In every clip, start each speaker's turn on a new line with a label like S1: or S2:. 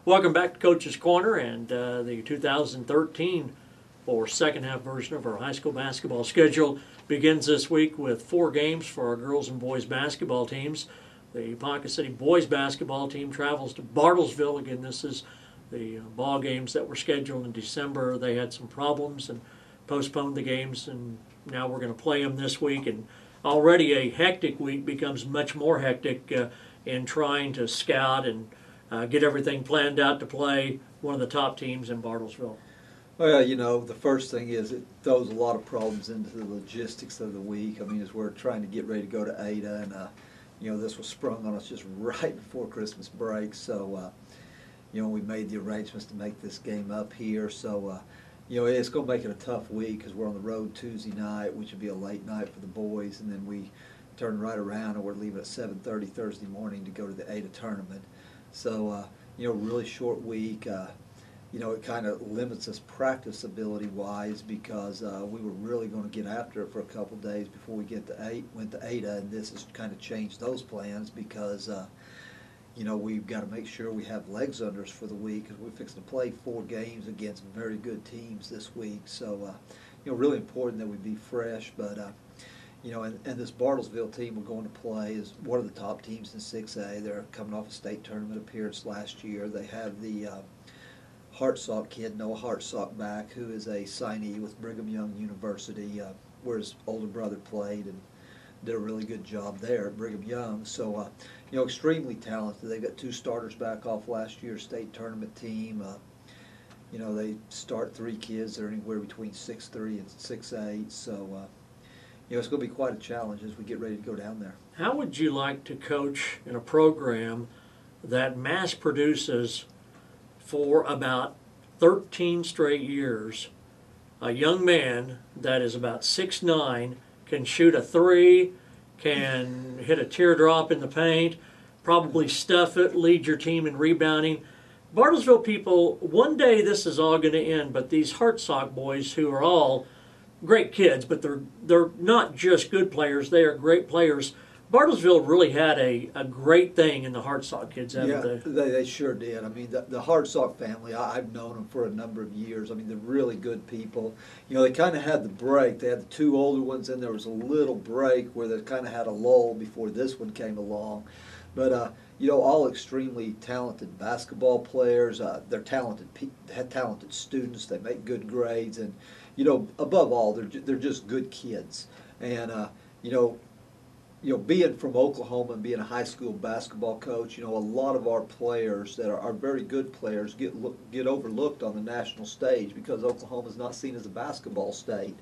S1: Welcome back to Coach's Corner and the 2013 or second half version of our high school basketball schedule begins this week with 4 games for our girls and boys basketball teams. The Ponca City boys basketball team travels to Bartlesville. Again, this is the ball games that were scheduled in December. They had some problems and postponed the games, and now we're going to play them this week. And already a hectic week becomes much more hectic in trying to scout and get everything planned out to play one of the top teams in Bartlesville.
S2: Well, you know, the first thing is it throws a lot of problems into the logistics of the week. I mean, as we're trying to get ready to go to Ada, and, you know, this was sprung on us just right before Christmas break. So, you know, we made the arrangements to make this game up here. So, you know, it's going to make it a tough week because we're on the road Tuesday night, which would be a late night for the boys, and then we turn right around and we're leaving at 7:30 Thursday morning to go to the Ada tournament. So, you know, really short week. You know, it kind of limits us practice ability-wise because we were really going to get after it for a couple days before we went to Ada, and this has kind of changed those plans because, you know, we've got to make sure we have legs under us for the week because we're fixing to play 4 games against very good teams this week. So, you know, really important that we be fresh, but you know, and this Bartlesville team we're going to play is one of the top teams in 6A. They're coming off a state tournament appearance last year. They have the Hartsock kid, Noah Hartsock, back, who is a signee with Brigham Young University, where his older brother played and did a really good job there at Brigham Young. So, you know, extremely talented. They've got 2 starters back off last year's state tournament team. You know, they start 3 kids. They're anywhere between 6'3" and 6'8". So, you know, it's going to be quite a challenge as we get ready to go down there.
S1: How would you like to coach in a program that mass produces for about 13 straight years a young man that is about 6'9", can shoot a 3, can hit a teardrop in the paint, probably stuff it, lead your team in rebounding? Bartlesville people, one day this is all going to end, but these Hartsock boys who are all great kids, but they're not just good players, they are great players. Bartlesville really had a great thing in the Hartsock kids, haven't they?
S2: They sure did. I mean, the Hartsock family, I've known them for a number of years. I mean, they're really good people. You know, they kind of had the break. They had the 2 older ones, and there was a little break where they kind of had a lull before this one came along. But, you know, all extremely talented basketball players. They're talented students. They make good grades. And, you know, above all, they're just good kids. And, you know, being from Oklahoma and being a high school basketball coach, you know, a lot of our players that are very good players get overlooked on the national stage because Oklahoma is not seen as a basketball state.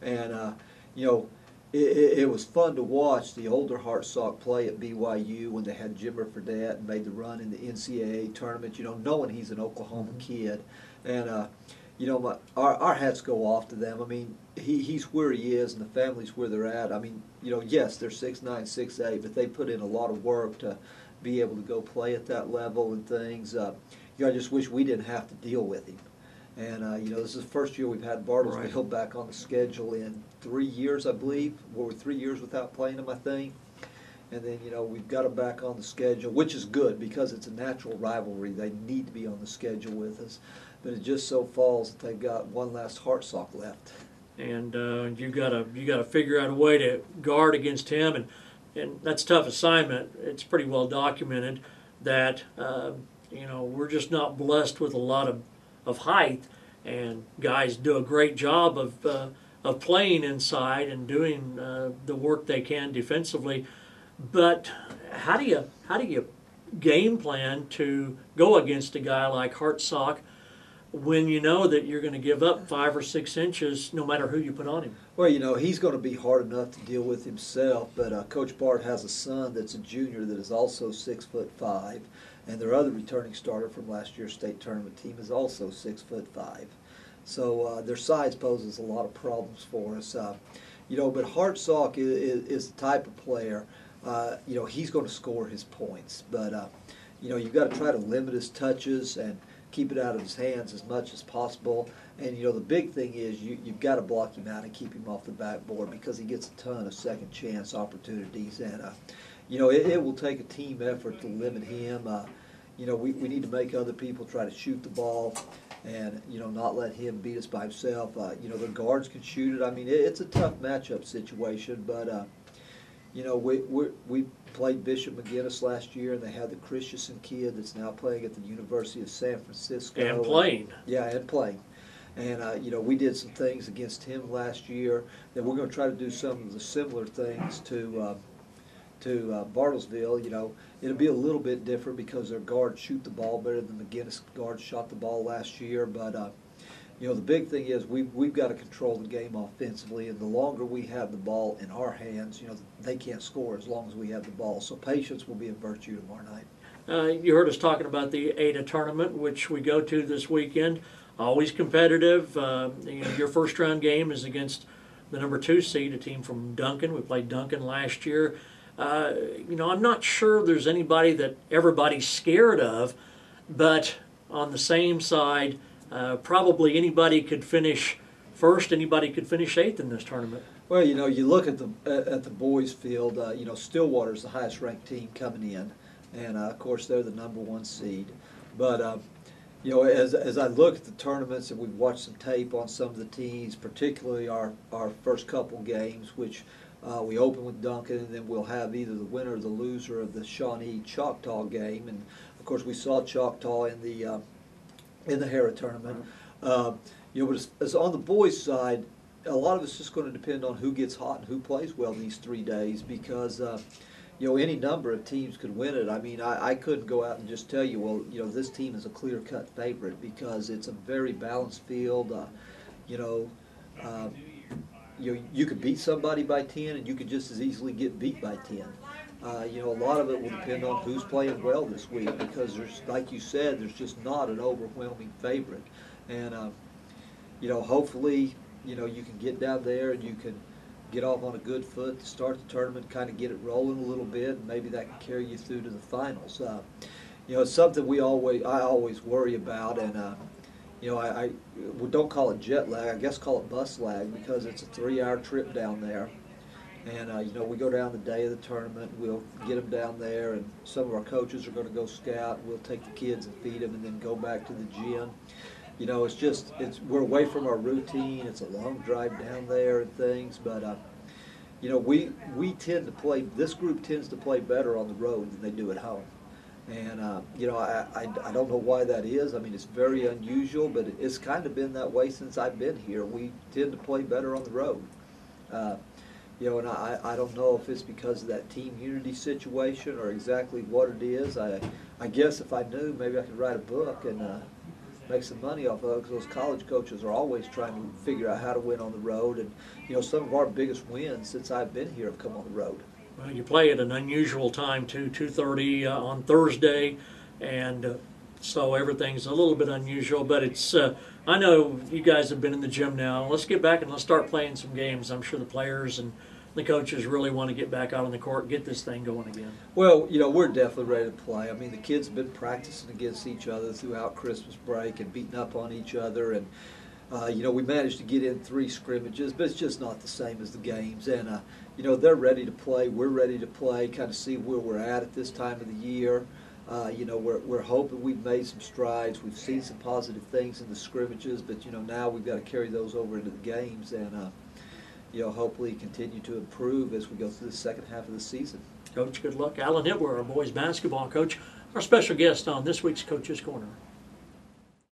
S2: And, you know, it was fun to watch the older Hartsock play at BYU when they had Jimmer Fredette and made the run in the NCAA tournament, you know, knowing he's an Oklahoma kid. And, you know, our hats go off to them. I mean, he's where he is and the family's where they're at. I mean, you know, yes, they're 6'9", 6'8", but they put in a lot of work to be able to go play at that level and things. You know, I just wish we didn't have to deal with him. And, you know, this is the first year we've had Bartlesville back on the schedule in 3 years, I believe. We're 3 years without playing him, I think. And then, you know, we've got them back on the schedule, which is good because it's a natural rivalry. They need to be on the schedule with us. But it just so falls that they've got one last Hartsock left.
S1: And you gotta figure out a way to guard against him, and that's a tough assignment. It's pretty well documented that you know, we're just not blessed with a lot of height, and guys do a great job of playing inside and doing the work they can defensively. But how do you game plan to go against a guy like Hartsock when you know that you're going to give up 5 or 6 inches no matter who you put on him?
S2: Well, you know, he's going to be hard enough to deal with himself, but Coach Bart has a son that's a junior that is also 6'5", and their other returning starter from last year's state tournament team is also 6'5". So their size poses a lot of problems for us. You know, but Hartsock is the type of player, you know, he's going to score his points, but, you know, you've got to try to limit his touches and keep it out of his hands as much as possible. And, you know, the big thing is you've got to block him out and keep him off the backboard because he gets a ton of second chance opportunities. And, you know, it will take a team effort to limit him. we need to make other people try to shoot the ball and, not let him beat us by himself. The guards can shoot it. I mean, it's a tough matchup situation, but, we played Bishop McGinnis last year, and they had the Christensen kid that's now playing at the University of San Francisco.
S1: And playing.
S2: And playing. And, we did some things against him last year that we're going to try to do some of the similar things to Bartlesville. It'll be a little bit different because their guards shoot the ball better than McGinnis guards shot the ball last year. But, the big thing is we've got to control the game offensively, and the longer we have the ball in our hands, they can't score as long as we have the ball. So patience will be a virtue tomorrow night.
S1: You heard us talking about the Ada tournament, which we go to this weekend. Always competitive. Your first round game is against the number 2 seed, a team from Duncan. We played Duncan last year. I'm not sure there's anybody that everybody's scared of, but on the same side, probably anybody could finish first, anybody could finish 8th in this tournament.
S2: Well, you look at the boys' field. Stillwater's the highest ranked team coming in, and of course they're the number 1 seed. But as I look at the tournaments and we've watched some tape on some of the teams, particularly our first couple games, which we open with Duncan, and then we'll have either the winner or the loser of the Shawnee Choctaw game. And of course we saw Choctaw in the Hera tournament. But as on the boys' side, a lot of it's just going to depend on who gets hot and who plays well these 3 days, because any number of teams could win it. I mean, I couldn't go out and just tell you, well, this team is a clear-cut favorite, because it's a very balanced field. You could beat somebody by 10, and you could just as easily get beat by 10. A lot of it will depend on who's playing well this week, because there's, like you said, there's just not an overwhelming favorite. And, hopefully, you can get down there and you can get off on a good foot to start the tournament, kind of get it rolling a little bit, and maybe that can carry you through to the finals. It's something I always worry about, and we don't call it jet lag, I guess call it bus lag, because it's a 3-hour trip down there. And, we go down the day of the tournament, we'll get them down there, and some of our coaches are going to go scout. We'll take the kids and feed them and then go back to the gym. We're away from our routine. It's a long drive down there and things, but, we tend to play, this group tends to play better on the road than they do at home. And, I don't know why that is. I mean, it's very unusual, but it's kind of been that way since I've been here. We tend to play better on the road. And I don't know if it's because of that team unity situation or exactly what it is. I guess if I knew, maybe I could write a book and make some money off of it, because those college coaches are always trying to figure out how to win on the road. And, some of our biggest wins since I've been here have come on the road.
S1: Well, you play at an unusual time, too, 2:30 on Thursday, and so everything's a little bit unusual. But it's I know you guys have been in the gym now. Let's get back and let's start playing some games. I'm sure the players and the coaches really want to get back out on the court, get this thing going again.
S2: Well, we're definitely ready to play. I mean, the kids have been practicing against each other throughout Christmas break and beating up on each other. And, we managed to get in 3 scrimmages, but it's just not the same as the games. And, they're ready to play. We're ready to play, kind of see where we're at this time of the year. We're hoping we've made some strides. We've seen some positive things in the scrimmages, but, now we've got to carry those over into the games and, hopefully continue to improve as we go through the second half of the season.
S1: Coach, good luck. Alan Hibler, our boys basketball coach, our special guest on this week's Coach's Corner.